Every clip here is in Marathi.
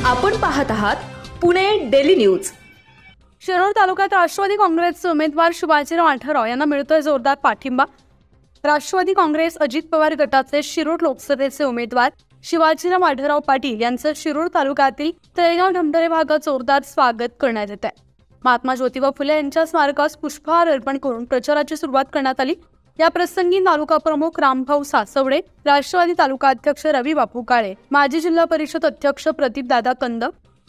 आपण पाहत आहात पुणे डेली न्यूज। शिरूर तालुक्यात राष्ट्रवादी काँग्रेसचे उमेदवार शिवाजीराव आढळराव यांना मिळतोय जोरदार पाठिंबा। राष्ट्रवादी काँग्रेस अजित पवार गटाचे शिरूर लोकसभेचे उमेदवार शिवाजीराव आढळराव पाटील यांचं शिरूर तालुक्यातील तळेगाव ढमढरे भागात जोरदार स्वागत करण्यात येत आहे। महात्मा ज्योतिबा फुले यांच्या स्मारकास पुष्पहार अर्पण करून प्रचाराची सुरुवात करण्यात आली। या प्रसंगी तालुका प्रमुख रामभाऊ सासवडे, राष्ट्रवादी तालुका अध्यक्ष रवी बापू काळे, माजी जिल्हा परिषद अध्यक्ष प्रदीप दादा कंद,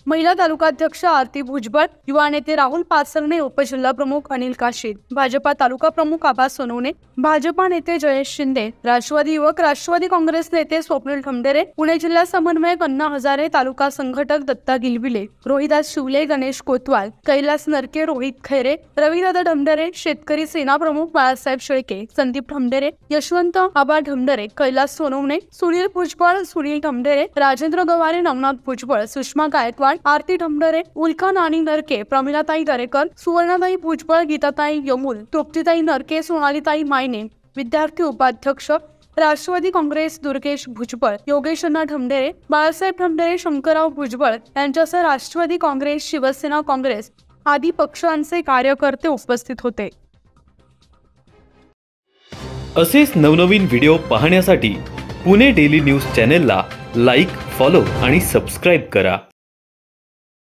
महिला तालुकाध्यक्ष आरती भुजबळ, युवा नेते राहुल पाचरणे, उपजिल्हा प्रमुख अनिल काशीद, भाजपा तालुका प्रमुख आबा सोनवणे, भाजपा नेते जयेश शिंदे, राष्ट्रवादी युवक राष्ट्रवादी काँग्रेस नेते स्वप्नील ढमढरे, पुणे जिल्हा समन्वयक अण्णा हजारे, तालुका संघटक दत्ता गिलबिले, रोहिदास शिवले, गणेश कोतवाल, कैलास नरके, रोहित खैरे, रविदादा ढमढरे, शेतकरी सेना प्रमुख बाळासाहेब शेळके, संदीप ढमढरे, यशवंत आबा ढमढरे, कैलास सोनवणे, सुनील भुजबळ, सुनील ढमढरे, राजेंद्र गवारे, नवनाथ भुजबळ, सुषमा गायकवाड, आरती ढमढरे, उल्का नानी नरके, प्रमिलाताई दरेकर, सुवर्णाताई भुजबळ, गीताताई यमुल, तृप्तीताई नरके, सोनालीताई मायने, विद्यार्थी उपाध्यक्ष राष्ट्रवादी काँग्रेस दुर्गेश भुजबळ, योगेशअण्णा ढमढरे, बाळासाहेब ढमढरे, शंकरराव भुजबळ यांच्यासह राष्ट्रवादी काँग्रेस, शिवसेना काँग्रेस आदी पक्षांचे कार्यकर्ते उपस्थित होते। असेच नवनवीन व्हिडिओ पाहण्यासाठी पुणे डेली न्यूज चॅनेलला लाईक, फॉलो आणि सबस्क्राईब करा।